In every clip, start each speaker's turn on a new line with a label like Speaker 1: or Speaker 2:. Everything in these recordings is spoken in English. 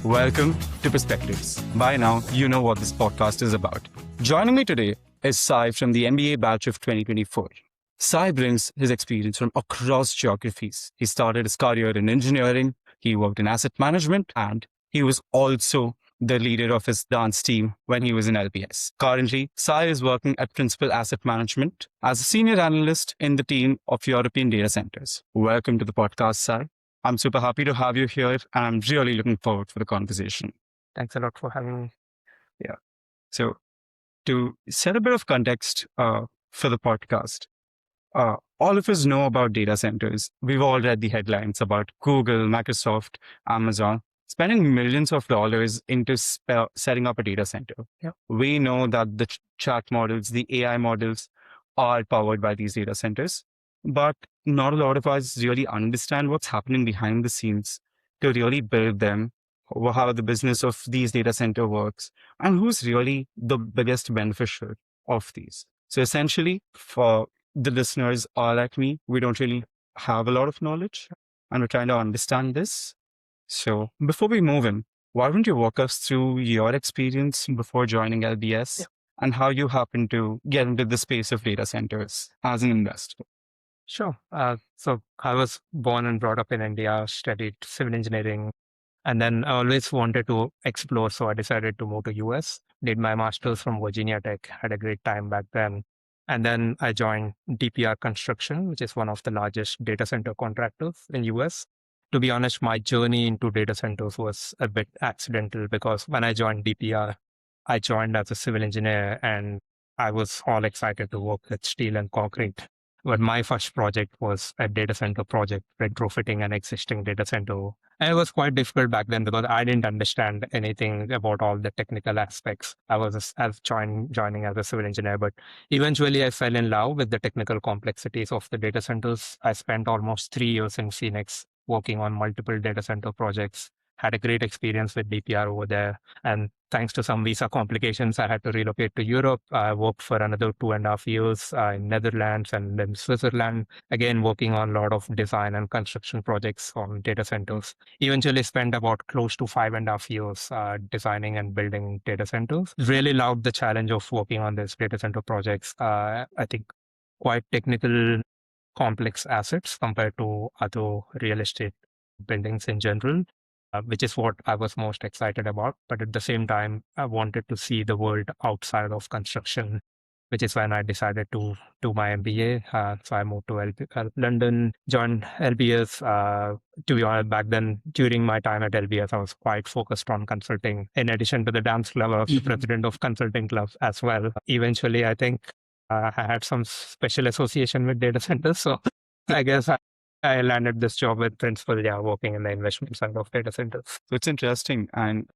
Speaker 1: Welcome to Perspectives. By now, you know what this podcast is about. Joining me today is Sai from the MBA batch of 2024. Sai brings his experience from across geographies. He started his career in engineering, he worked in asset management, and he was also the leader of his dance team when he was in LPS. Currently, Sai is working at Principal Asset Management as a senior analyst in the team of European data centers. Welcome to the podcast, Sai. I'm super happy to have you here, and I'm really looking forward for the conversation.
Speaker 2: Thanks a lot for having me.
Speaker 1: Yeah. So, to set a bit of context for the podcast, all of us know about data centers. We've all read the headlines about Google, Microsoft, Amazon spending millions of dollars into setting up a data center.
Speaker 2: Yeah.
Speaker 1: We know that the chat models, the AI models are powered by these data centers, but not a lot of us really understand what's happening behind the scenes to really build them, how the business of these data center works, and who's really the biggest beneficiary of these. So essentially, for the listeners are like me, we don't really have a lot of knowledge and we're trying to understand this. So before we move in, why don't you walk us through your experience before joining LBS and how you happened to get into the space of data centers as an investor?
Speaker 2: Sure. So I was born and brought up in India, studied civil engineering, and then I always wanted to explore. So I decided to move to US, did my master's from Virginia Tech, had a great time back then. And then I joined DPR Construction, which is one of the largest data center contractors in US. To be honest, my journey into data centers was a bit accidental because when I joined DPR, I joined as a civil engineer and I was all excited to work with steel and concrete. But my first project was a data center project, retrofitting an existing data center. And it was quite difficult back then because I didn't understand anything about all the technical aspects. I was joining as a civil engineer, but eventually I fell in love with the technical complexities of the data centers. I spent almost 3 years in Phoenix working on multiple data center projects. Had a great experience with DPR over there. And thanks to some visa complications, I had to relocate to Europe. I worked for another 2.5 years in Netherlands and then Switzerland, again, working on a lot of design and construction projects on data centers. Eventually spent about close to 5.5 years designing and building data centers. Really loved the challenge of working on these data center projects. I think quite technical, complex assets compared to other real estate buildings in general. Which is what I was most excited about. But at the same time, I wanted to see the world outside of construction, which is when I decided to do my MBA. So I moved to London, joined LBS. To be honest, back then, during my time at LBS, I was quite focused on consulting. In addition to the dance club, I was the president of consulting clubs as well. Eventually, I think I had some special association with data centers. So I guess I landed this job with Principal, working in the investment side of data centers.
Speaker 1: So it's interesting. And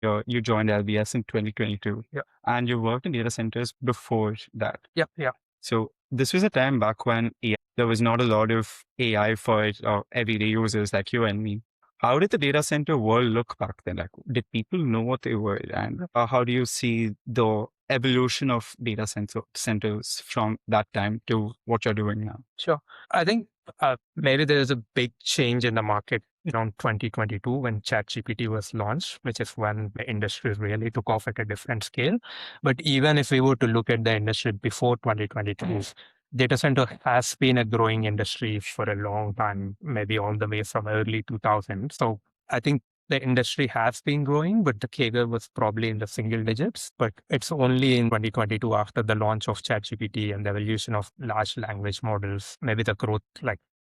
Speaker 1: you joined LBS in 2022.
Speaker 2: Yeah.
Speaker 1: And you worked in data centers before that.
Speaker 2: Yeah.
Speaker 1: So this was a time back when there was not a lot of AI for everyday users like you and me. How did the data center world look back then? Like, did people know what they were? And how do you see the evolution of data centers from that time to what you're doing now?
Speaker 2: Sure. I think maybe there is a big change in the market around 2022 when ChatGPT was launched, which is when the industry really took off at a different scale. But even if we were to look at the industry before 2022, data center has been a growing industry for a long time, maybe all the way from early 2000s. So I think the industry has been growing, but the CAGR was probably in the single digits. But it's only in 2022, after the launch of ChatGPT and the evolution of large language models, maybe the growth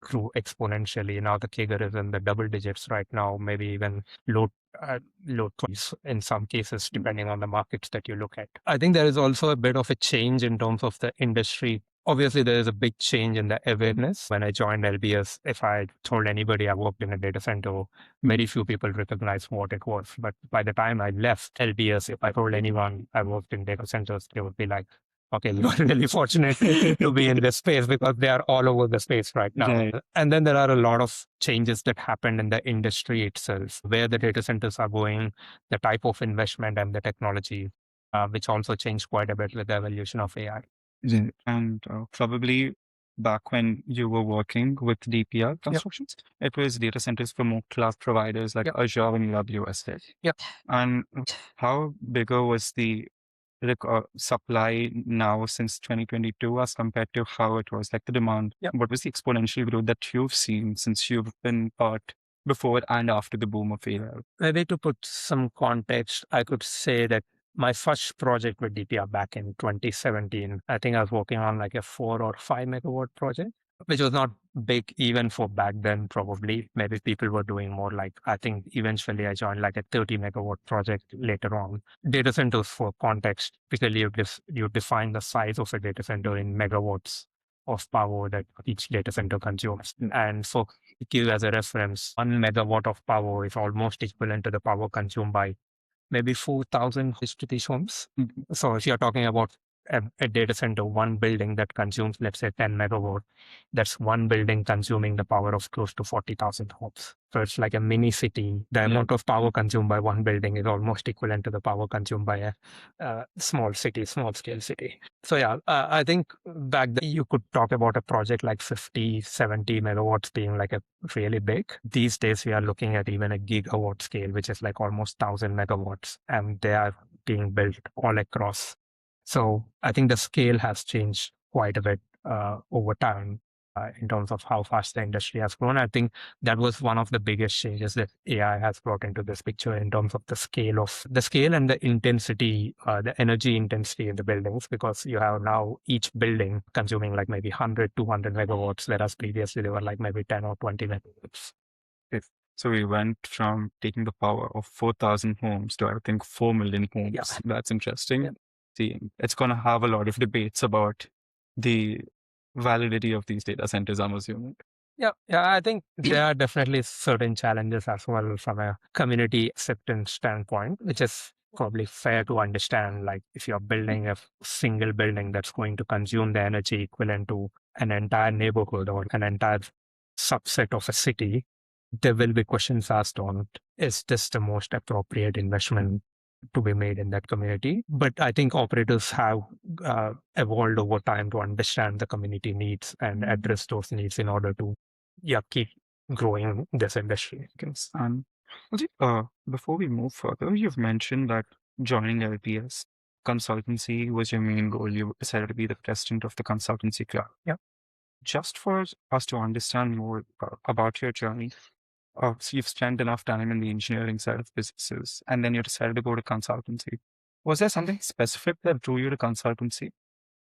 Speaker 2: grew exponentially. Now the CAGR is in the double digits right now, maybe even low 20s in some cases, depending on the markets that you look at. I think there is also a bit of a change in terms of the industry. Obviously, there is a big change in the awareness. When I joined LBS, if I told anybody I worked in a data center, very few people recognize what it was. But by the time I left LBS, if I told anyone I worked in data centers, they would be like, okay, you are really fortunate to be in this space because they are all over the space right now.
Speaker 1: Right.
Speaker 2: And then there are a lot of changes that happened in the industry itself, where the data centers are going, the type of investment and the technology, which also changed quite a bit with the evolution of AI.
Speaker 1: And probably back when you were working with DPR constructions, it was data centers for more cloud providers like Azure and AWS.
Speaker 2: Yep.
Speaker 1: And how bigger was the supply now since 2022 as compared to how it was, like the demand? What was the exponential growth that you've seen since you've been part before and after the boom of AI?
Speaker 2: Maybe to put some context, I could say that my first project with DPR back in 2017, I think I was working on like a 4 or 5 megawatt project, which was not big even for back then, probably. Maybe people were doing more, like, I think eventually I joined like a 30 megawatt project later on. Data centers, for context, typically you define the size of a data center in megawatts of power that each data center consumes. And so, to give as a reference, 1 megawatt of power is almost equivalent to the power consumed by maybe 4,000 distributed homes. So if you're talking about a data center, one building that consumes, let's say, 10 megawatt, that's one building consuming the power of close to 40,000 homes. So it's like a mini city. The amount of power consumed by one building is almost equivalent to the power consumed by a small city, small scale city. So yeah, I think back then you could talk about a project like 50, 70 megawatts being like a really big. These days we are looking at even a gigawatt scale, which is like almost 1,000 megawatts, and they are being built all across. So I think the scale has changed quite a bit over time in terms of how fast the industry has grown. I think that was one of the biggest changes that AI has brought into this picture in terms of the scale and the intensity, the energy intensity in the buildings, because you have now each building consuming like maybe 100, 200 megawatts, whereas previously they were like maybe 10 or 20 megawatts.
Speaker 1: So we went from taking the power of 4,000 homes to, I think, 4 million homes.
Speaker 2: Yeah.
Speaker 1: That's interesting. See, it's going to have a lot of debates about the validity of these data centers, I'm assuming.
Speaker 2: Yeah, I think there are definitely certain challenges as well from a community acceptance standpoint, which is probably fair to understand. Like if you're building a single building that's going to consume the energy equivalent to an entire neighborhood or an entire subset of a city, there will be questions asked on, is this the most appropriate investment to be made in that community? But I think operators have evolved over time to understand the community needs and address those needs in order to keep growing this industry.
Speaker 1: Yes. And before we move further, you've mentioned that joining LPS consultancy was your main goal. You decided to be the president of the consultancy club.
Speaker 2: Yeah.
Speaker 1: Just for us to understand more about your journey, so you've spent enough time in the engineering side of businesses, and then you decided to go to consultancy. Was there something specific that drew you to consultancy?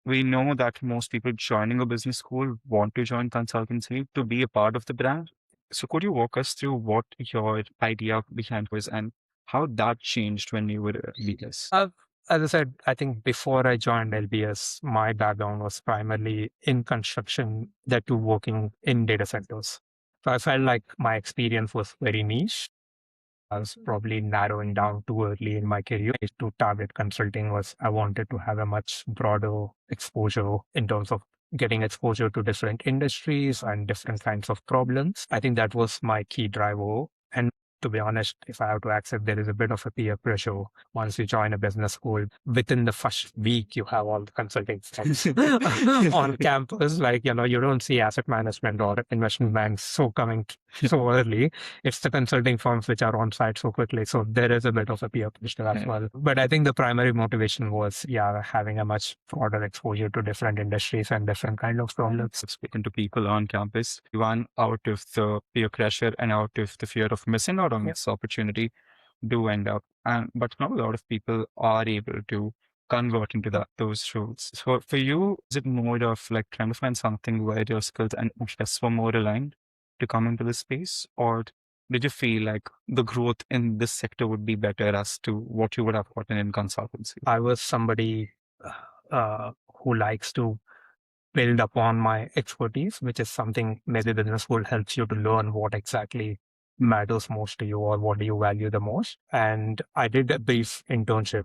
Speaker 1: We know that most people joining a business school want to join consultancy to be a part of the brand. So could you walk us through what your idea behind was and how that changed when you were at LBS?
Speaker 2: As I said, I think before I joined LBS, my background was primarily in construction, that too working in data centers. So I felt like my experience was very niche. I was probably narrowing down too early in my career to target consulting. Was I wanted to have a much broader exposure in terms of getting exposure to different industries and different kinds of problems. I think that was my key driver. And to be honest, if I have to accept, there is a bit of a peer pressure. Once you join a business school, within the first week, you have all the consulting stuff on campus. Like, you don't see asset management or investment banks so early. It's the consulting firms which are on site so quickly. So there is a bit of a peer pressure as well. But I think the primary motivation was, having a much broader exposure to different industries and different kind of problems.
Speaker 1: I've spoken to people on campus, one out of the peer pressure and out of the fear of missing out on this opportunity, do end up. But not a lot of people are able to convert into those roles. So for you, is it more of like trying to find something where your skills and interests were more aligned to come into the space? Or did you feel like the growth in this sector would be better as to what you would have gotten in consultancy?
Speaker 2: I was somebody who likes to build upon my expertise, which is something maybe business school helps you to learn what exactly matters most to you or what do you value the most. And I did a brief internship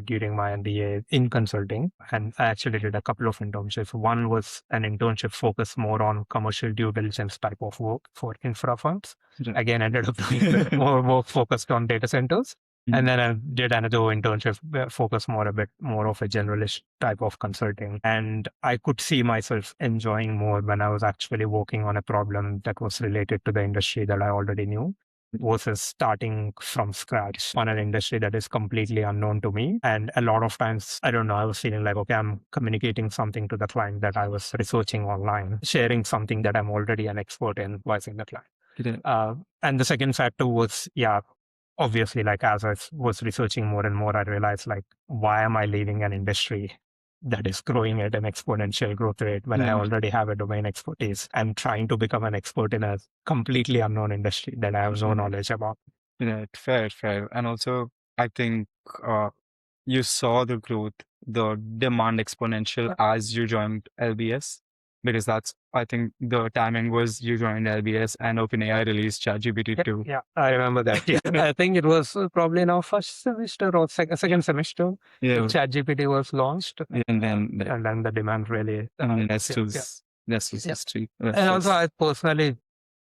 Speaker 2: during my MBA in consulting, and I actually did a couple of internships. One was an internship focused more on commercial due diligence type of work for infra firms. Again, ended up doing more work focused on data centers. And then I did another internship focus more a bit more of a generalist type of consulting. And I could see myself enjoying more when I was actually working on a problem that was related to the industry that I already knew versus starting from scratch on an industry that is completely unknown to me. And a lot of times, I don't know, I was feeling like, okay, I'm communicating something to the client that I was researching online, sharing something that I'm already an expert in, advising the client. And the second factor was, obviously, like as I was researching more and more, I realized like, why am I leaving an industry that is growing at an exponential growth rate when I already have a domain expertise and trying to become an expert in a completely unknown industry that I have no knowledge about?
Speaker 1: Right, fair. And also, I think you saw the growth, the demand exponential as you joined LBS, because that's, I think the timing was you joined LBS and OpenAI released ChatGPT 2.
Speaker 2: Yeah, I remember that. Yeah. I think it was probably in our first semester or second semester.
Speaker 1: Yeah,
Speaker 2: ChatGPT was launched,
Speaker 1: and then
Speaker 2: the demand really.
Speaker 1: that's history.
Speaker 2: And also, I personally,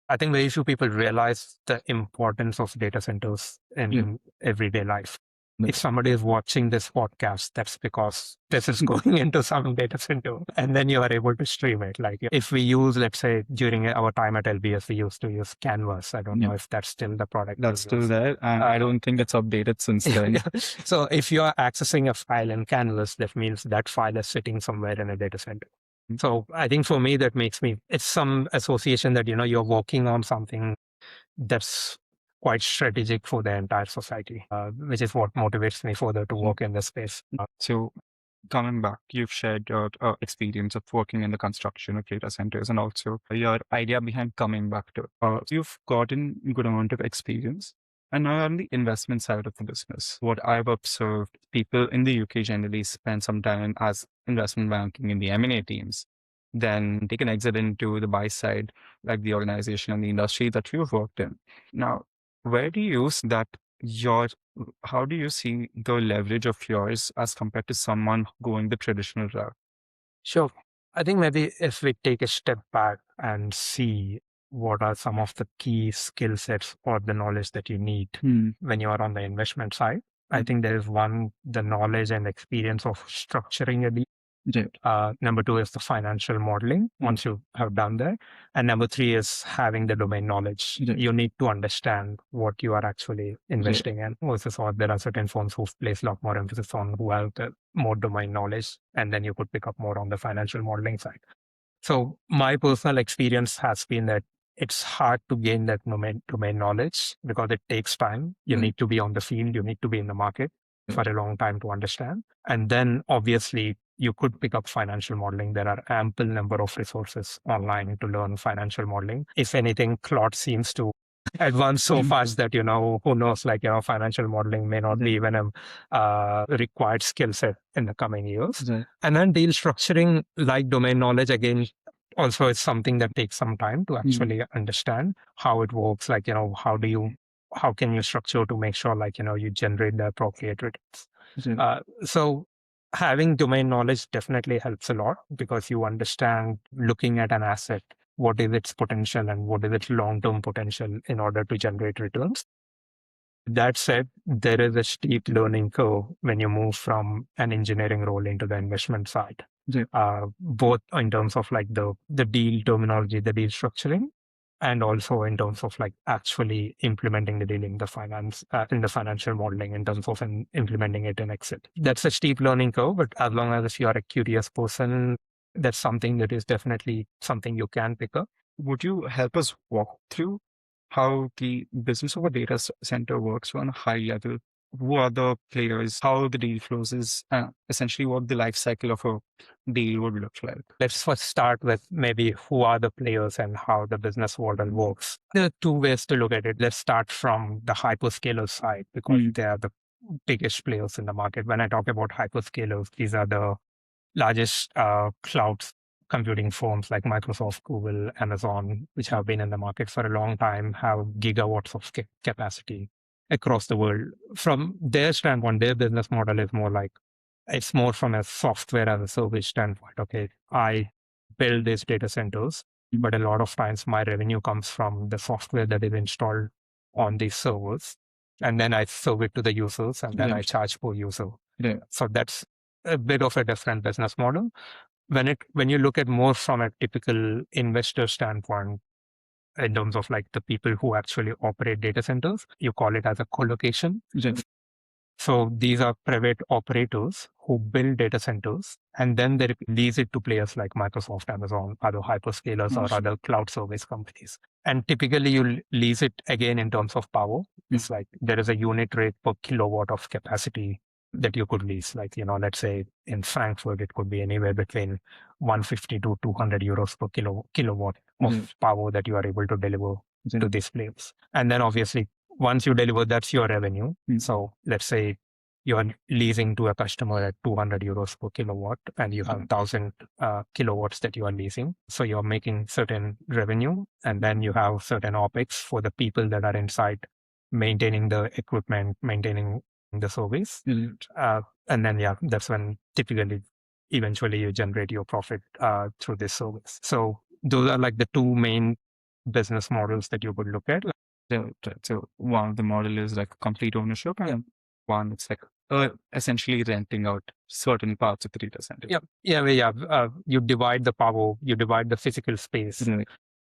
Speaker 2: I think very few people realize the importance of data centers in everyday life. If somebody is watching this podcast, that's because this is going into some data center and then you are able to stream it. Like if we use, let's say during our time at LBS, we used to use Canvas. I don't know if that's still the product.
Speaker 1: That's still there. And I don't think it's updated since then.
Speaker 2: So if you are accessing a file in Canvas, that means that file is sitting somewhere in a data center. So I think for me, that makes me, it's some association that, you're working on something that's quite strategic for the entire society, which is what motivates me further to work in this space.
Speaker 1: So coming back, you've shared your experience of working in the construction of data centers and also your idea behind coming back to it. So you've gotten a good amount of experience. And now on the investment side of the business, what I've observed, people in the UK generally spend some time as investment banking in the M&A teams, then take an exit into the buy side, like the organization and the industry that you've worked in. Now, where do you use that how do you see the leverage of yours as compared to someone going the traditional route?
Speaker 2: Sure. I think maybe if we take a step back and see what are some of the key skill sets or the knowledge that you need when you are on the investment side, I think there is one, the knowledge and experience of structuring a deal. Number two is the financial modeling once you have done that. And number three is having the domain knowledge. You need to understand what you are actually investing in versus or there are certain firms who place a lot more emphasis on who have the more domain knowledge. And then you could pick up more on the financial modeling side. So my personal experience has been that it's hard to gain that domain knowledge because it takes time. You need to be on the field. You need to be in the market for a long time to understand. And then obviously you could pick up financial modeling. There are ample number of resources online to learn financial modeling. If anything, Claude seems to advance so fast that, who knows, like, financial modeling may not be even a required skill set in the coming years. And then deal structuring, like domain knowledge, again, also is something that takes some time to actually understand how it works. Like, how can you structure to make sure, like, you generate the appropriate returns. So having domain knowledge definitely helps a lot because you understand looking at an asset, what is its potential and what is its long-term potential in order to generate returns. That said, there is a steep learning curve when you move from an engineering role into the investment side, both in terms of like the deal terminology, the deal structuring, and also in terms of like actually implementing the deal in the financial modeling in terms of implementing it in Excel. That's a steep learning curve, but as long as you are a curious person, that's something that is definitely something you can pick up. Would you help us walk through how the business of a data center works on a high level? Who are the players, how the deal flows is, essentially what the life cycle of a deal would look like. Let's first start with maybe who are the players and how the business model works. There are two ways to look at it. Let's start from the hyperscaler side because they are the biggest players in the market. When I talk about hyperscalers, these are the largest cloud computing firms like Microsoft, Google, Amazon, which have been in the market for a long time, have gigawatts of capacity across the world. From their standpoint, their business model is more like, it's more from a software as a service standpoint. Okay, I build these data centers, but a lot of times my revenue comes from the software that is installed on these servers. and then I serve it to the users, and then I charge per user. So that's a bit of a different business model. When you look at more from a typical investor standpoint, in terms of like the people who actually operate data centers, you call it as a co-location. So these are private operators who build data centers, and then they lease it to players like Microsoft, Amazon, other hyperscalers, or other cloud service companies. And typically you lease it again in terms of power. It's like there is a unit rate per kilowatt of capacity that you could lease. Like, let's say in Frankfurt, it could be anywhere between 150 to 200 euros per kilowatt of power that you are able to deliver to these players. And then obviously, once you deliver, that's your revenue. So let's say you're leasing to a customer at 200 euros per kilowatt, and you have 1,000 kilowatts that you are leasing. So you're making certain revenue, and then you have certain OPEX for the people that are inside maintaining the equipment, maintaining the service. And then, that's when typically, eventually you generate your profit through this service. So those are like the two main business models that you could look at.
Speaker 1: So one of the model is like complete ownership, and one it's like essentially renting out certain parts of the data center.
Speaker 2: You divide the power, you divide the physical space.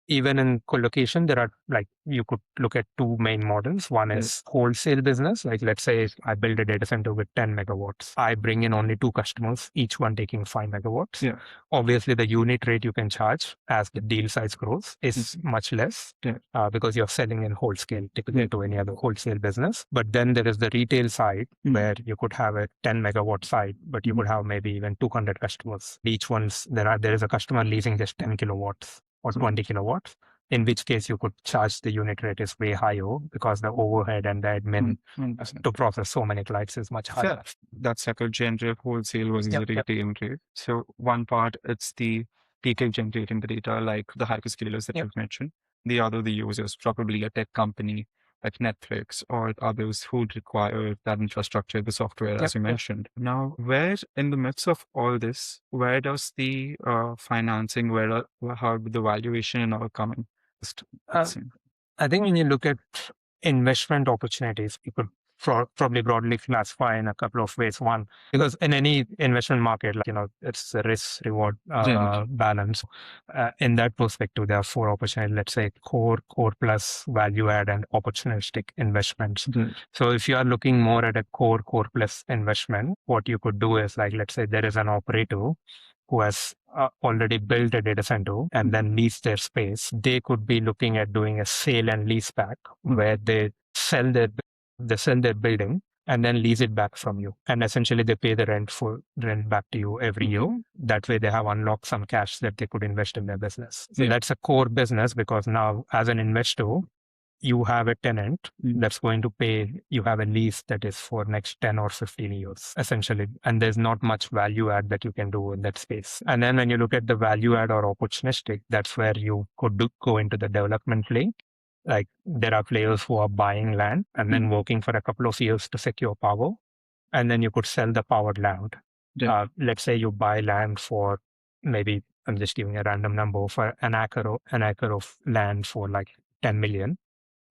Speaker 2: Even in co-location, there are you could look at two main models. One is wholesale business. Like let's say I build a data center with 10 megawatts. I bring in only two customers, each one taking 5 megawatts. Obviously, the unit rate you can charge as the deal size grows is much less because you're selling in whole scale, typically to any other wholesale business. But then there is the retail side where you could have a 10 megawatt side, but you could have maybe even 200 customers. Each one's there is a customer leasing just 10 kilowatts. Or 20 kilowatts, in which case you could charge the unit rate is way higher because the overhead and the admin to process so many clients is much higher.
Speaker 1: That's like a generic wholesale versus a retail rate. So one part, it's the people generating the data, like the hyperscalers that you've mentioned. The other, the users, probably a tech company like Netflix or others who would require that infrastructure, the software, as you mentioned. Now, where in the midst of all this, where does the financing, how the valuation and all coming?
Speaker 2: I think when you look at investment opportunities, you could probably broadly classify in a couple of ways. One, because in any investment market, it's a risk-reward balance. In that perspective, there are four opportunities. Let's say core plus value add and opportunistic investments. So if you are looking more at a core plus investment, what you could do is let's say there is an operator who has already built a data center and then leased their space. They could be looking at doing a sale and lease back where they sell their building and then lease it back from you. And essentially they pay the rent back to you every year. That way they have unlocked some cash that they could invest in their business. So that's a core business because now as an investor, you have a tenant that's going to pay, you have a lease that is for next 10 or 15 years, essentially. And there's not much value add that you can do in that space. And then when you look at the value add or opportunistic, that's where you could go into the development play. Like there are players who are buying land and then working for a couple of years to secure power. And then you could sell the powered land. Let's say you buy land for maybe, I'm just giving a random number, for an acre of land for 10 million.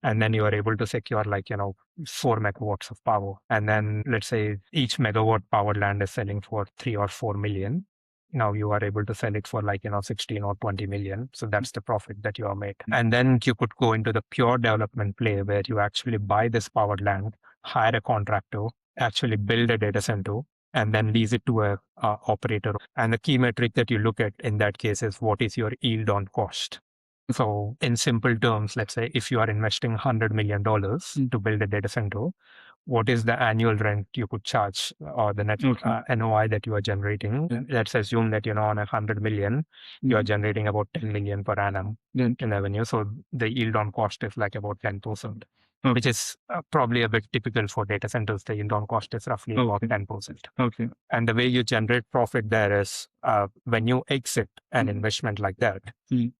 Speaker 2: And then you are able to secure 4 megawatts of power. And then let's say each megawatt powered land is selling for 3 or 4 million. Now you are able to sell it for 16 or 20 million. So that's the profit that you are made. And then you could go into the pure development play where you actually buy this powered land, hire a contractor, actually build a data center, and then lease it to a operator. And the key metric that you look at in that case is what is your yield on cost. So in simple terms, let's say if you are investing $100 million to build a data center, what is the annual rent you could charge or the net NOI that you are generating? Let's assume that, on 100 million, you are generating about 10 million per annum in revenue. So the yield on cost is about 10%, which is probably a bit typical for data centers. The yield on cost is roughly about 10%. And the way you generate profit there is when you exit an investment like that,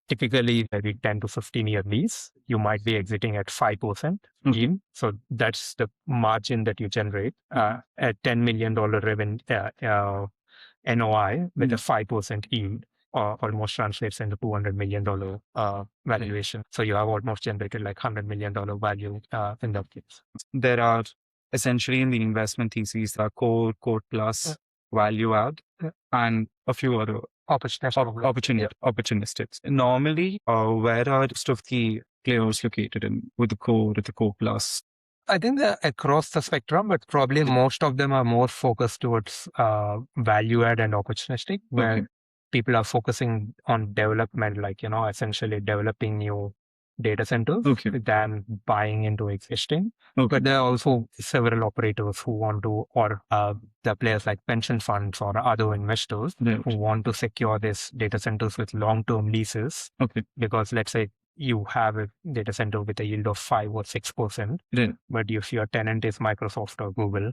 Speaker 2: typically maybe 10 to 15 year lease, you might be exiting at 5% yield. So that's the margin that you generate at $10 million revenue NOI with a 5% yield. almost translates into $200 million valuation. So you have almost generated like $100 million value in that case.
Speaker 1: There are essentially in the investment theses are core plus, value add, and a few other opportunistics. Normally, where are most of the players located in with the core plus?
Speaker 2: I think they're across the spectrum, but probably most of them are more focused towards value add and opportunistic, where people are focusing on development, like, essentially developing new data centers than buying into existing. But there are also several operators who want to, or the players like pension funds or other investors who want to secure these data centers with long-term leases. Because let's say you have a data center with a yield of 5 or 6%, but if your tenant is Microsoft or Google,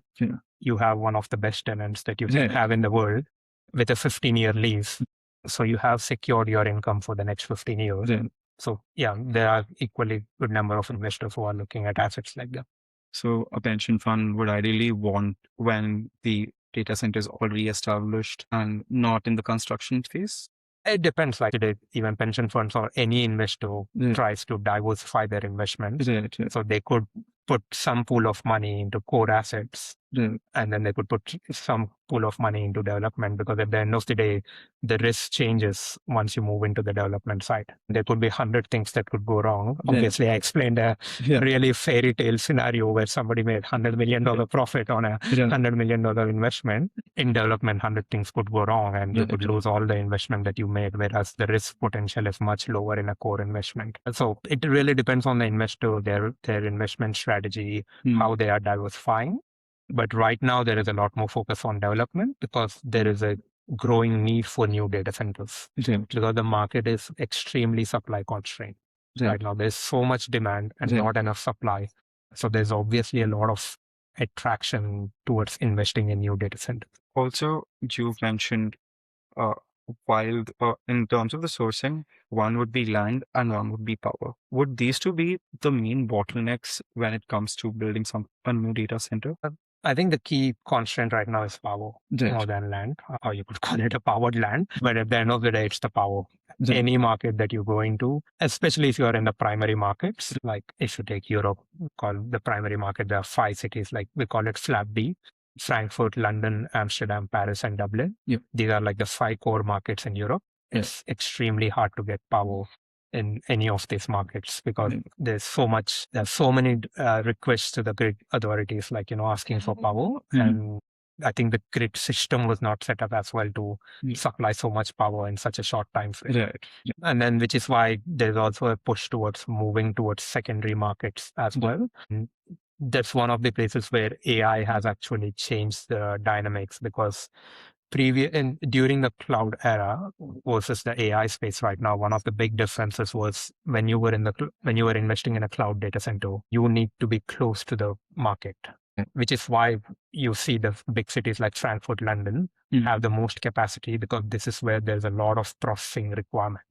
Speaker 2: you have one of the best tenants that you can have in the world with a 15-year lease. So you have secured your income for the next 15 years. So yeah, there are equally good number of investors who are looking at assets like that.
Speaker 1: So a pension fund would ideally want when the data center is already established and not in the construction phase?
Speaker 2: It depends. Like today, even pension funds or any investor tries to diversify their investments. So they could put some pool of money into core assets, and then they could put some pool of money into development, because at the end of the day, the risk changes once you move into the development side. There could be 100 things that could go wrong. Obviously, I explained a really fairy tale scenario where somebody made $100 million profit on a $100 million investment. In development, 100 things could go wrong, and you could lose all the investment that you made, whereas the risk potential is much lower in a core investment. So it really depends on the investor, their investment strategy, how they are diversifying. But right now, there is a lot more focus on development because there is a growing need for new data centers. Because the market is extremely supply constrained. Right now, there's so much demand and not enough supply. So there's obviously a lot of attraction towards investing in new data centers.
Speaker 1: Also, you've mentioned while in terms of the sourcing, one would be land and one would be power. Would these two be the main bottlenecks when it comes to building a new data center?
Speaker 2: I think the key constraint right now is power more than land, or you could call it a powered land. But at the end of the day, it's the power. Any market that you go into, especially if you're in the primary markets, like if you take Europe, call the primary market, there are 5 cities, like we call it FLAP B: Frankfurt, London, Amsterdam, Paris, and Dublin. These are like the 5 core markets in Europe. It's extremely hard to get power in any of these markets because there's so many requests to the grid authorities, like, asking for power. And I think the grid system was not set up as well to supply so much power in such a short time frame. And then, which is why there's also a push towards moving towards secondary markets as well. And that's one of the places where AI has actually changed the dynamics, because during the cloud era versus the AI space right now, one of the big differences was when you were investing in a cloud data center, you need to be close to the market, which is why you see the big cities like Frankfurt, London have the most capacity, because this is where there's a lot of processing requirement.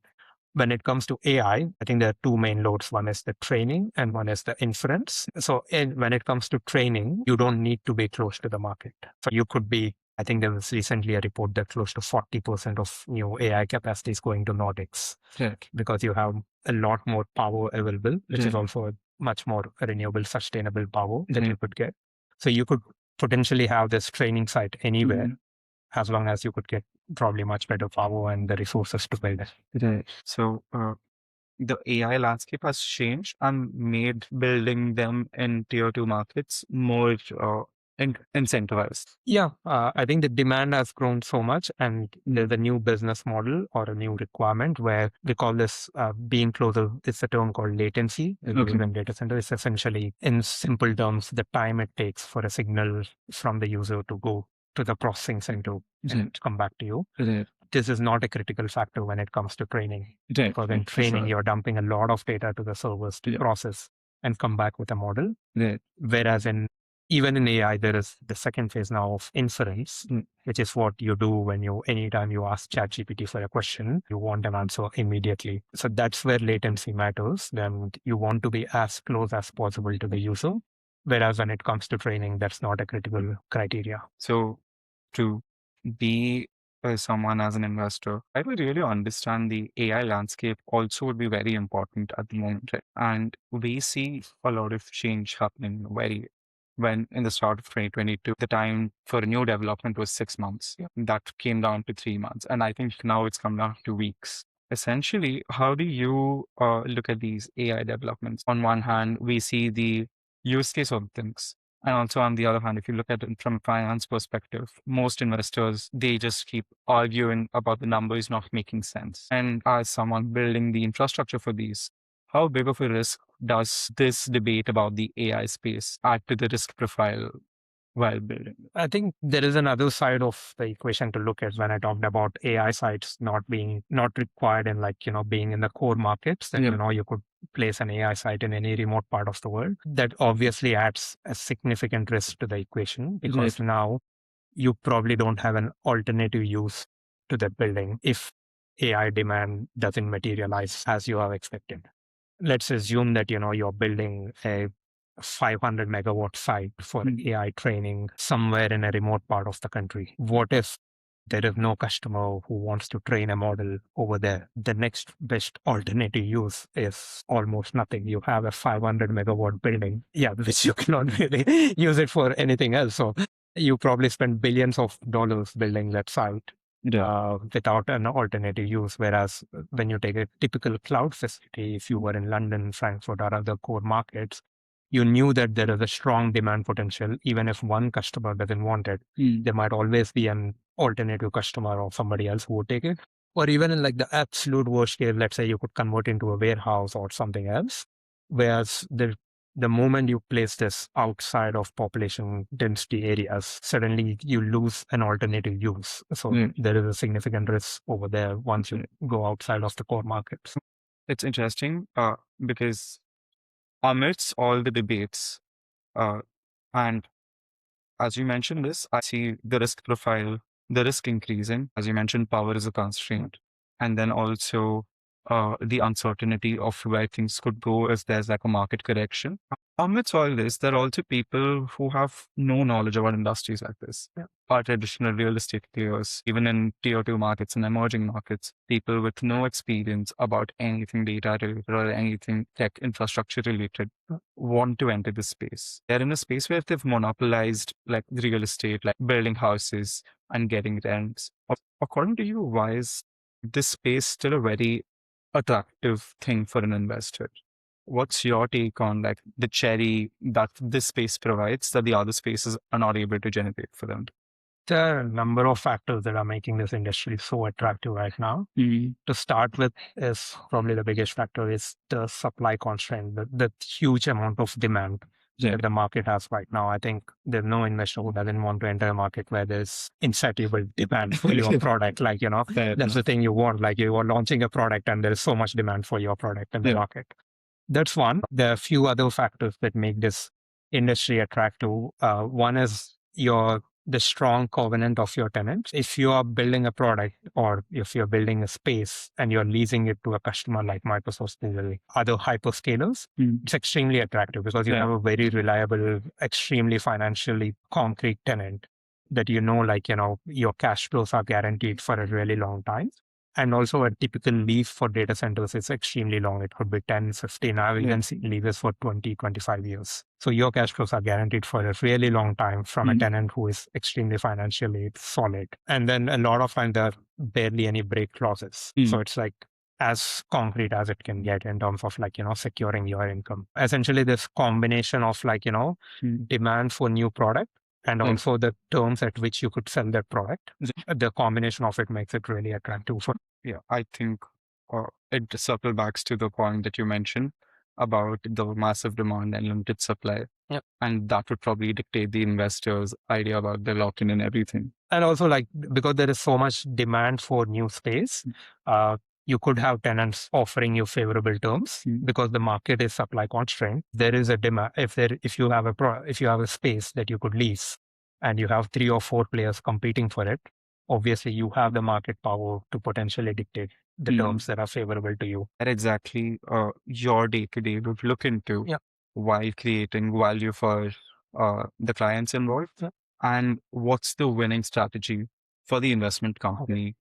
Speaker 2: When it comes to AI, I think there are 2 main loads. One is the training and one is the inference. So when it comes to training, you don't need to be close to the market. So you could be, I think there was recently a report that close to 40% of new AI capacity is going to Nordics, because you have a lot more power available, which is also a much more renewable, sustainable power that you could get. So you could potentially have this training site anywhere, as long as you could get probably much better power and the resources to build it.
Speaker 1: So the AI landscape has changed and made building them in tier 2 markets more incentivized.
Speaker 2: Yeah, I think the demand has grown so much, and there's a new business model or a new requirement where we call this being closer. It's a term called latency in data center. It's essentially, in simple terms, the time it takes for a signal from the user to go to the processing center and come back to you. This is not a critical factor when it comes to training. Because in training, you're dumping a lot of data to the servers to process and come back with a model. Whereas even in AI, there is the second phase now of inference, which is what you do anytime you ask ChatGPT for a question, you want an answer immediately. So that's where latency matters. Then you want to be as close as possible to the user. Whereas when it comes to training, that's not a critical criteria.
Speaker 1: So to be someone as an investor, I would really understand the AI landscape also would be very important at the moment. Right? And we see a lot of change happening very when in the start of 2022, the time for a new development was 6 months. Yeah. That came down to 3 months. And I think now it's come down to weeks. Essentially, how do you look at these AI developments? On one hand, we see the use case of things. And also, on the other hand, if you look at it from a finance perspective, most investors, they just keep arguing about the numbers not making sense. And as someone building the infrastructure for these, how big of a risk does this debate about the AI space add to the risk profile while building it?
Speaker 2: I think there is another side of the equation to look at when I talked about AI sites not required in being in the core markets that,
Speaker 1: Yeah.
Speaker 2: you could place an AI site in any remote part of the world. That obviously adds a significant risk to the equation because
Speaker 1: Right.
Speaker 2: now you probably don't have an alternative use to that building if AI demand doesn't materialize as you have expected. Let's assume that you're building a 500 megawatt site for AI training somewhere in a remote part of the country. What if there is no customer who wants to train a model over there? The next best alternative use is almost nothing. You have a 500 megawatt building, yeah, which you cannot really use it for anything else. So you probably spend billions of dollars building that site
Speaker 1: Yeah.
Speaker 2: without an alternative use. Whereas when you take a typical cloud facility, if you were in London, Frankfurt, or other core markets, you knew that there is a strong demand potential. Even if one customer doesn't want it, there might always be an alternative customer or somebody else who would take it. Or even in like the absolute worst case, let's say you could convert into a warehouse or something else. Whereas the moment you place this outside of population density areas, suddenly you lose an alternative use. So there is a significant risk over there once you go outside of the core markets.
Speaker 1: It's interesting because amidst all the debates, and as you mentioned this, I see the risk profile, the risk increasing. As you mentioned, power is a constraint. And then also the uncertainty of where things could go if there's like a market correction. Amidst all this, there are also people who have no knowledge about industries like this. Yeah. Are traditional real estate players, even in tier two markets and emerging markets, people with no experience about anything data related or anything tech infrastructure related want to enter the space. They're in a space where they've monopolized like real estate, like building houses and getting rents. According to you, why is this space still a very attractive thing for an investor? What's your take on like the cherry that this space provides that the other spaces are not able to generate for them?
Speaker 2: There are a number of factors that are making this industry so attractive right now. To start with, is probably the biggest factor is the supply constraint, the huge amount of demand that the market has right now. I think there's no investor who doesn't want to enter a market where there's insatiable demand for your product. Like, that's the thing you want. Like you are launching a product and there's so much demand for your product in the market. That's one. There are a few other factors that make this industry attractive. One is the strong covenant of your tenants. If you are building a product or if you're building a space and you're leasing it to a customer like Microsoft, Google, other hyperscalers, it's extremely attractive because you have a very reliable, extremely financially concrete tenant that your cash flows are guaranteed for a really long time. And also a typical lease for data centers is extremely long. It could be 10, 15, I've even seen leases for 20, 25 years. So your cash flows are guaranteed for a really long time from a tenant who is extremely financially solid. And then a lot of times there are barely any break clauses. So it's like as concrete as it can get in terms of securing your income. Essentially this combination of demand for new product and also the terms at which you could sell that product. The combination of it makes it really attractive.
Speaker 1: Yeah, I think it circle backs to the point that you mentioned about the massive demand and limited supply.
Speaker 2: Yep.
Speaker 1: And that would probably dictate the investors' idea about the lock-in and everything.
Speaker 2: And also because there is so much demand for new space, you could have tenants offering you favorable terms because the market is supply constrained. There is a demand. If you have a space that you could lease and you have 3 or 4 players competing for it, obviously you have the market power to potentially dictate the terms that are favorable to you.
Speaker 1: That exactly your day-to-day would look into while creating value for the clients involved. And what's the winning strategy for the investment company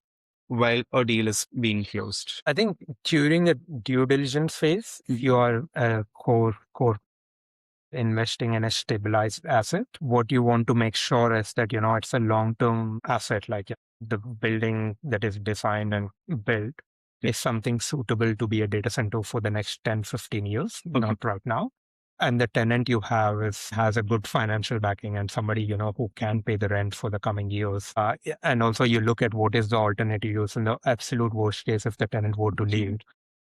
Speaker 1: while a deal is being closed?
Speaker 2: I think during the due diligence phase, if you are a core investing in a stabilized asset, what you want to make sure is that, it's a long-term asset, like the building that is designed and built is something suitable to be a data center for the next 10, 15 years, not right now. And the tenant you have has a good financial backing and somebody, who can pay the rent for the coming years. And also you look at what is the alternative use in the absolute worst case if the tenant were to leave.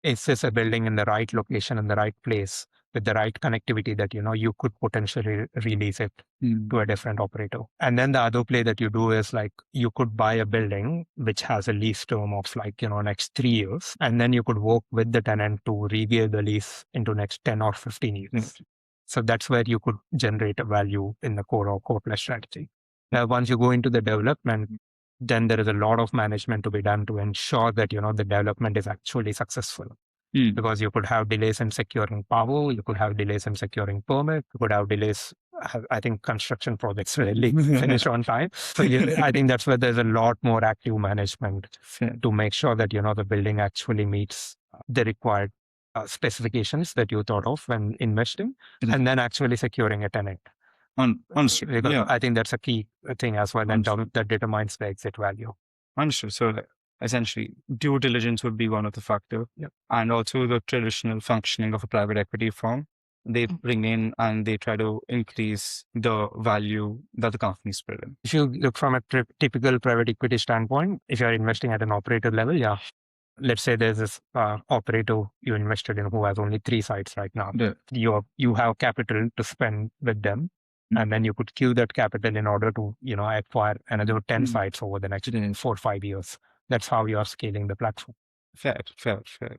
Speaker 2: Is this a building in the right location, in the right place, with the right connectivity that you could potentially release it to a different operator? And then the other play that you do is like you could buy a building which has a lease term of like next 3 years, and then you could work with the tenant to regear the lease into next 10 or 15 years. So that's where you could generate a value in the core or core plus strategy. Now, once you go into the development, then there is a lot of management to be done to ensure that the development is actually successful. Because you could have delays in securing power, you could have delays in securing permit, you could have delays. I think construction projects rarely finish on time. So I think that's where there's a lot more active management to make sure that the building actually meets the required specifications that you thought of when investing, and then actually securing a tenant.
Speaker 1: Understood.
Speaker 2: Because
Speaker 1: Yeah.
Speaker 2: I think that's a key thing as well, and that determines the exit value.
Speaker 1: Understood. So essentially, due diligence would be one of the factors. And also the traditional functioning of a private equity firm. They bring in and they try to increase the value that the company is building.
Speaker 2: If you look from a typical private equity standpoint, if you're investing at an operator level, let's say there's this operator you invested in who has only 3 sites right now. You have capital to spend with them, and then you could queue that capital in order to acquire another 10 sites over the next 4 or 5 years. That's how you are scaling the platform.
Speaker 1: Fair.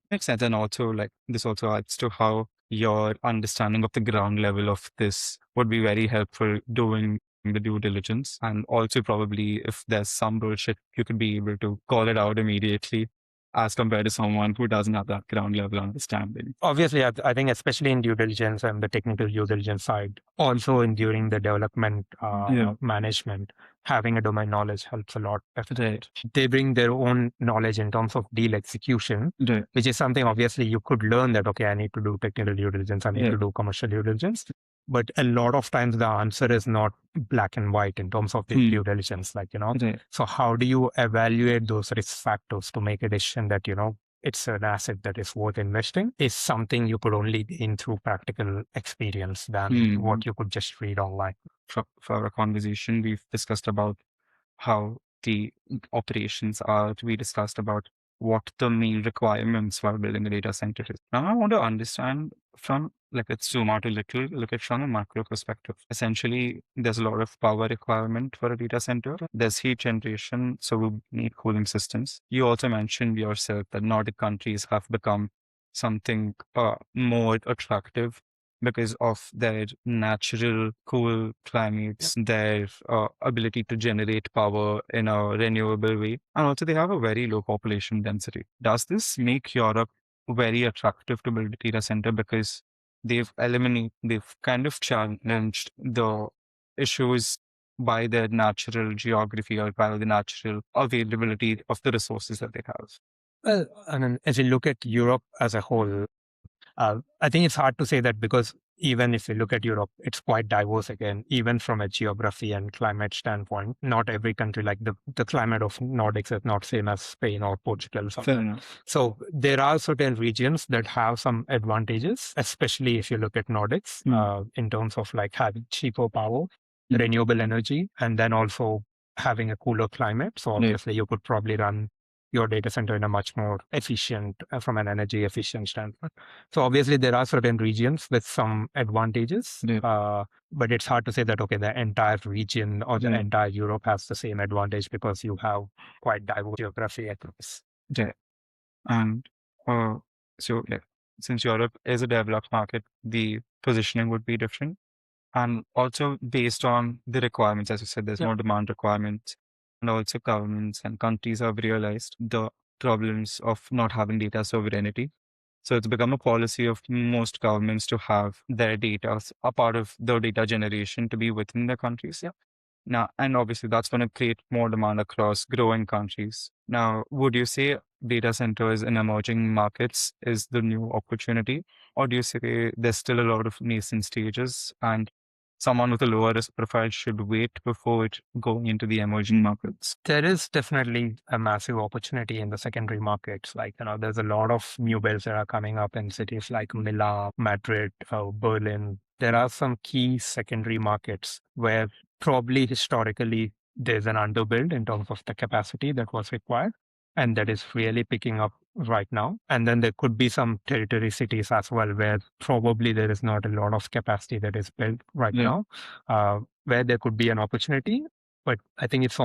Speaker 1: Makes sense. And also, this also adds to how your understanding of the ground level of this would be very helpful doing the due diligence. And also, probably, if there's some bullshit, you could be able to call it out immediately as compared to someone who doesn't have that ground level understanding.
Speaker 2: Obviously, I think especially in due diligence and the technical due diligence side, also during the development management, having a domain knowledge helps a lot. They bring their own knowledge in terms of deal execution, which is something obviously you could learn that, okay, I need to do technical due diligence, I need to do commercial due diligence. But a lot of times the answer is not black and white in terms of the due diligence, So how do you evaluate those risk factors to make a decision that, it's an asset that is worth investing, is something you could only gain through practical experience than what you could just read online.
Speaker 1: For our conversation, we've discussed about how the operations are. We discussed about what the main requirements for building a data center is. Now I want to understand from, let's zoom out a little, look at from a macro perspective. Essentially, there's a lot of power requirement for a data center. There's heat generation, so we need cooling systems. You also mentioned yourself that Nordic countries have become something more attractive because of their natural cool climates, their ability to generate power in a renewable way. And also they have a very low population density. Does this make Europe very attractive to build a data center because they've kind of challenged the issues by their natural geography or by the natural availability of the resources that they have?
Speaker 2: Well, and then as you look at Europe as a whole, I think it's hard to say that because even if you look at Europe, it's quite diverse again, even from a geography and climate standpoint. Not every country, like the climate of Nordics is not same as Spain or Portugal.
Speaker 1: Fair enough.
Speaker 2: So there are certain regions that have some advantages, especially if you look at Nordics, in terms of like having cheaper power, renewable energy, and then also having a cooler climate. So obviously you could probably run your data center in a much more efficient, from an energy efficient standpoint. So obviously there are certain regions with some advantages, but it's hard to say that, okay, the entire region or the entire Europe has the same advantage because you have quite diverse geography across.
Speaker 1: And so since Europe is a developed market, the positioning would be different. And also based on the requirements, as you said, there's more demand requirements. And also governments and countries have realized the problems of not having data sovereignty. So it's become a policy of most governments to have their data, a part of their data generation to be within their countries. Now, and obviously that's going to create more demand across growing countries. Now, would you say data centers in emerging markets is the new opportunity, or do you say there's still a lot of nascent stages and someone with a lower risk profile should wait before going into the emerging markets?
Speaker 2: There is definitely a massive opportunity in the secondary markets. Like, there's a lot of new builds that are coming up in cities like Milan, Madrid, Berlin. There are some key secondary markets where probably historically there's an underbuild in terms of the capacity that was required. And that is really picking up right now. And then there could be some territory cities as well where probably there is not a lot of capacity that is built right now, where there could be an opportunity. But I think it's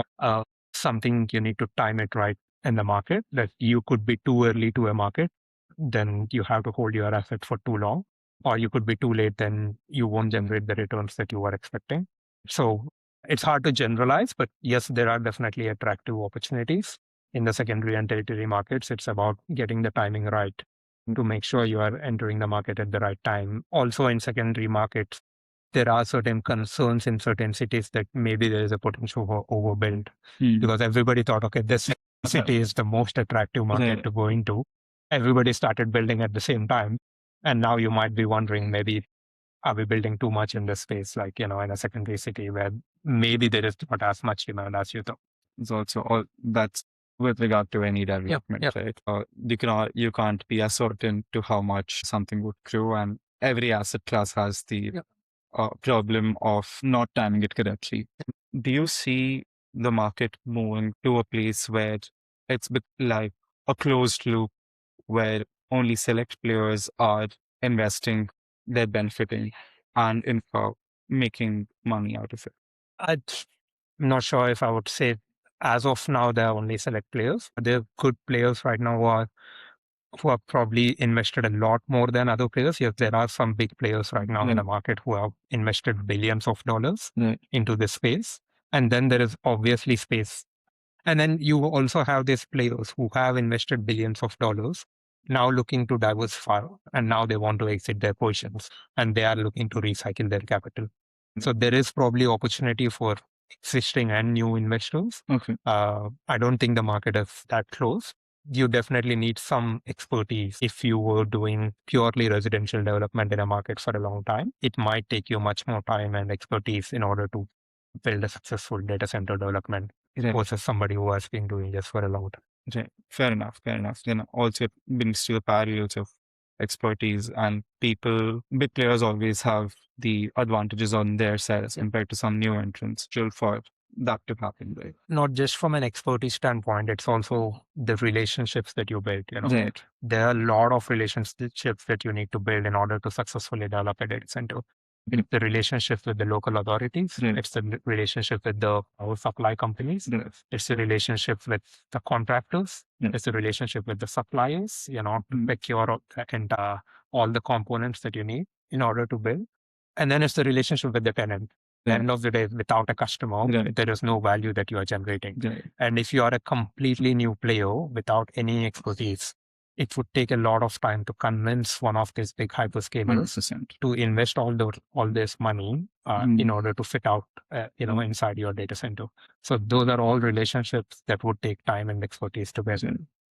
Speaker 2: something you need to time it right in the market, that you could be too early to a market, then you have to hold your asset for too long, or you could be too late, then you won't generate the returns that you were expecting. So it's hard to generalize, but yes, there are definitely attractive opportunities in the secondary and tertiary markets. It's about getting the timing right to make sure you are entering the market at the right time. Also in secondary markets, there are certain concerns in certain cities that maybe there is a potential for overbuild, because everybody thought, okay, this city is the most attractive market to go into. Everybody started building at the same time. And now you might be wondering, maybe are we building too much in this space, like, in a secondary city where maybe there is not as much demand as you thought.
Speaker 1: It's also all that's with regard to any development, right? You can't be as certain to how much something would grow, and every asset class has the problem of not timing it correctly. Do you see the market moving to a place where it's like a closed loop where only select players are investing, they're benefiting, and in making money out of it?
Speaker 2: I'm not sure if I would say as of now there are only select players. There are good players right now who have probably invested a lot more than other players. Yes, there are some big players right now in the market who have invested billions of dollars into this space. And then there is obviously space. And then you also have these players who have invested billions of dollars, now looking to diversify, and now they want to exit their positions and they are looking to recycle their capital. So there is probably opportunity for existing and new investors.
Speaker 1: Okay.
Speaker 2: I don't think the market is that close. You definitely need some expertise. If you were doing purely residential development in a market for a long time, it might take you much more time and expertise in order to build a successful data center development versus somebody who has been doing this for a long time.
Speaker 1: Right. Fair enough. Fair enough. Also it brings to the parallels of expertise, and big players always have the advantages on their side as compared to some new entrants. Still for that to happen, right?
Speaker 2: Not just from an expertise standpoint, it's also the relationships that you build.
Speaker 1: Right.
Speaker 2: There are a lot of relationships that you need to build in order to successfully develop a data center. It's the relationship with the local authorities. It's the relationship with the power supply companies. It's the relationship with the contractors. It's the relationship with the suppliers, to procure and all the components that you need in order to build. And then it's the relationship with the tenant. At the end of the day, without a customer, there is no value that you are generating. And if you are a completely new player without any expertise, it would take a lot of time to convince one of these big hyperscalers
Speaker 1: 100%.
Speaker 2: to invest all this money in order to fit out, inside your data center. So those are all relationships that would take time and expertise to build.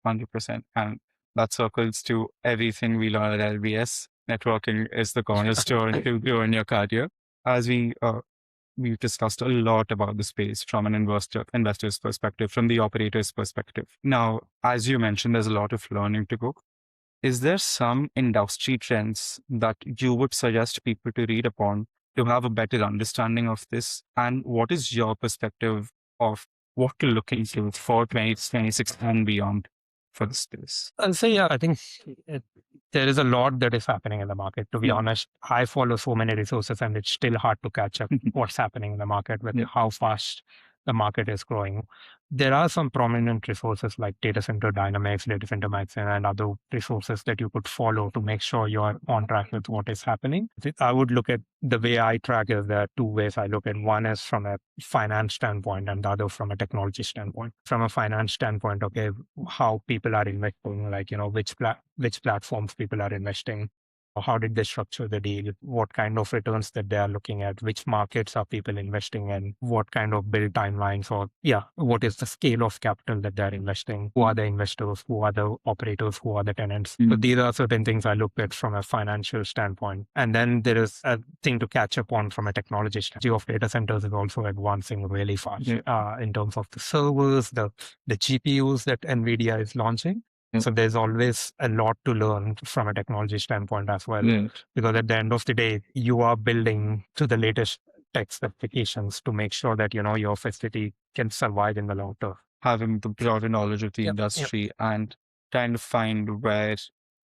Speaker 1: 100%. And that circles to everything we learn at LBS. Networking is the cornerstone to grow in your career. As we've discussed a lot about the space from an investor's perspective, from the operator's perspective. Now, as you mentioned, there's a lot of learning to go. Is there some industry trends that you would suggest people to read upon to have a better understanding of this? And what is your perspective of what to look into for 2026 and beyond for the space?
Speaker 2: I'll say, I think there is a lot that is happening in the market. To be honest, I follow so many resources and it's still hard to catch up what's happening in the market with how fast the market is growing. There are some prominent resources like Data Center Dynamics, Data Center Magazine, and other resources that you could follow to make sure you are on track with what is happening. I would look at the way I track is there are two ways I look at. One is from a finance standpoint and the other from a technology standpoint. From a finance standpoint, okay, how people are investing, like, which platforms people are investing, How did they structure the deal? What kind of returns that they are looking at? Which markets are people investing in? What kind of build timelines? Or, what is the scale of capital that they're investing? Who are the investors? Who are the operators? Who are the tenants? So these are certain things I looked at from a financial standpoint. And then there is a thing to catch up on from a technology strategy of data centers is also advancing really fast in terms of the servers, the GPUs that NVIDIA is launching. So there's always a lot to learn from a technology standpoint as well, because at the end of the day, you are building to the latest tech specifications to make sure that, your facility can survive in the long term.
Speaker 1: Having the broader knowledge of the industry and trying to find where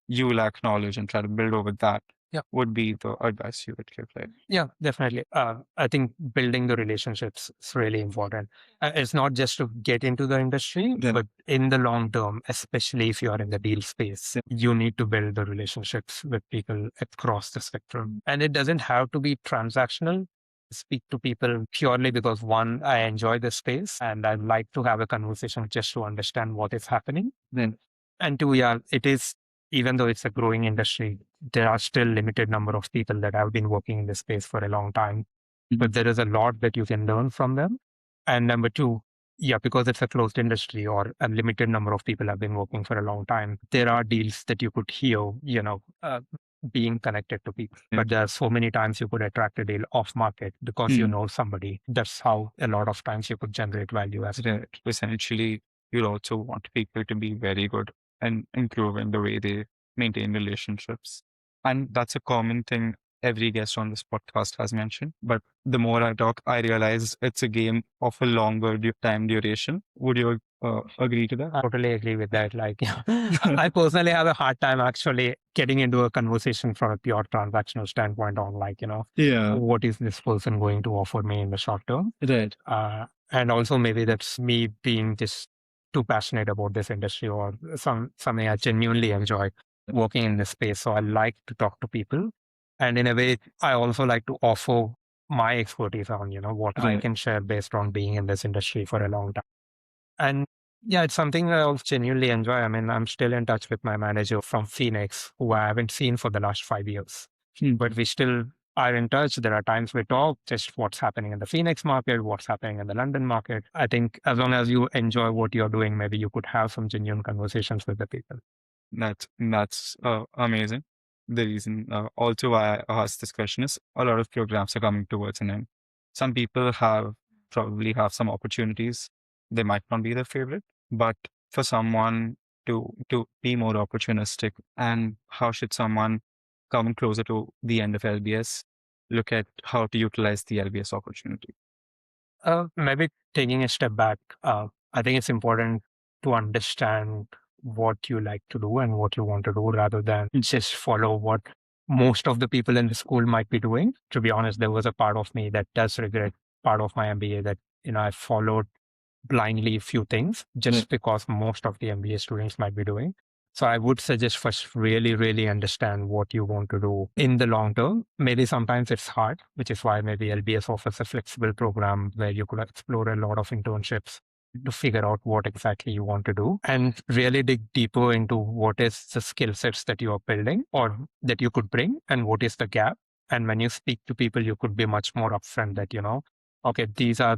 Speaker 1: you lack knowledge and try to build over that would be the advice you would give. Like,
Speaker 2: yeah, definitely. I think building the relationships is really important. It's not just to get into the industry, but in the long term, especially if you are in the deal space, you need to build the relationships with people across the spectrum. And it doesn't have to be transactional. Speak to people purely because one, I enjoy the space and I like to have a conversation just to understand what is happening. And two, it is, even though it's a growing industry, there are still limited number of people that have been working in this space for a long time. But there is a lot that you can learn from them. And number two, because it's a closed industry or a limited number of people have been working for a long time, there are deals that you could hear, being connected to people. But there are so many times you could attract a deal off market because you know somebody. That's how a lot of times you could generate value as well.
Speaker 1: Essentially, you'll also want people to be very good and improve in the way they maintain relationships. And that's a common thing every guest on this podcast has mentioned. But the more I talk, I realize it's a game of a longer time duration. Would you agree to that?
Speaker 2: I totally agree with that. Like, I personally have a hard time actually getting into a conversation from a pure transactional standpoint on like, what is this person going to offer me in the short term?
Speaker 1: Right.
Speaker 2: And also maybe that's me being just too passionate about this industry or something I genuinely enjoy working in this space. So I like to talk to people. And in a way, I also like to offer my expertise on, what I can share based on being in this industry for a long time. And it's something I also genuinely enjoy. I mean, I'm still in touch with my manager from Phoenix, who I haven't seen for the last 5 years. But we still are in touch. There are times we talk, just what's happening in the Phoenix market, what's happening in the London market. I think as long as you enjoy what you're doing, maybe you could have some genuine conversations with the people.
Speaker 1: That's amazing. The reason also why I asked this question is a lot of programs are coming towards an end. Some people probably have some opportunities. They might not be their favorite, but for someone to be more opportunistic, and how should someone coming closer to the end of LBS look at how to utilize the LBS opportunity?
Speaker 2: Maybe taking a step back, I think it's important to understand what you like to do and what you want to do rather than just follow what most of the people in the school might be doing. To be honest, there was a part of me that does regret part of my MBA that, I followed blindly a few things just because most of the MBA students might be doing. So I would suggest first really, really understand what you want to do in the long term. Maybe sometimes it's hard, which is why maybe LBS offers a flexible program where you could explore a lot of internships to figure out what exactly you want to do and really dig deeper into what is the skill sets that you are building or that you could bring and what is the gap. And when you speak to people, you could be much more upfront that, okay, these are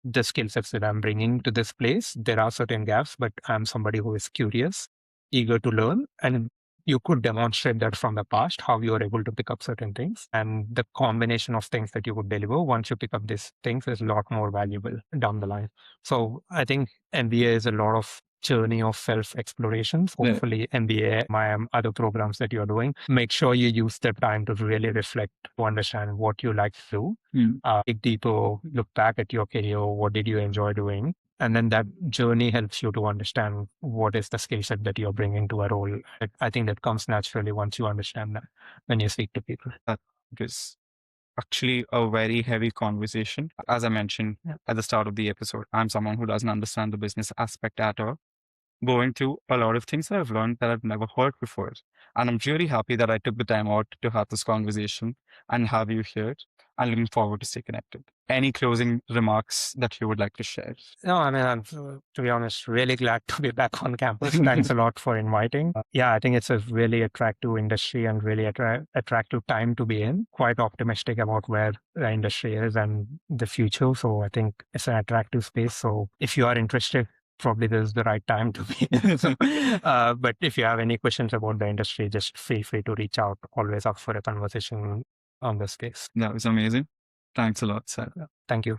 Speaker 2: the skill sets that I'm bringing to this place. There are certain gaps, but I'm somebody who is curious, eager to learn, and you could demonstrate that from the past, how you are able to pick up certain things. And the combination of things that you would deliver once you pick up these things is a lot more valuable down the line. So I think MBA is a lot of journey of self-exploration. Hopefully MBA, my other programs that you're doing, make sure you use that time to really reflect, to understand what you like to do, dig deeper, look back at your career, what did you enjoy doing? And then that journey helps you to understand what is the skill set that you're bringing to a role. I think that comes naturally once you understand that when you speak to people.
Speaker 1: That is actually a very heavy conversation. As I mentioned at the start of the episode, I'm someone who doesn't understand the business aspect at all. going through a lot of things that I've learned that I've never heard before. And I'm really happy that I took the time out to have this conversation and have you here. I'm looking forward to stay connected. Any closing remarks that you would like to share?
Speaker 2: No, I mean, I'm, to be honest, really glad to be back on campus. Thanks a lot for inviting. Yeah, I think it's a really attractive industry and really attractive time to be in. Quite optimistic about where the industry is and the future. So I think it's an attractive space. So if you are interested, probably this is the right time to be in. But if you have any questions about the industry, just feel free to reach out. Always up for a conversation on this case.
Speaker 1: That was amazing. Thanks a lot, Sai.
Speaker 2: Thank you.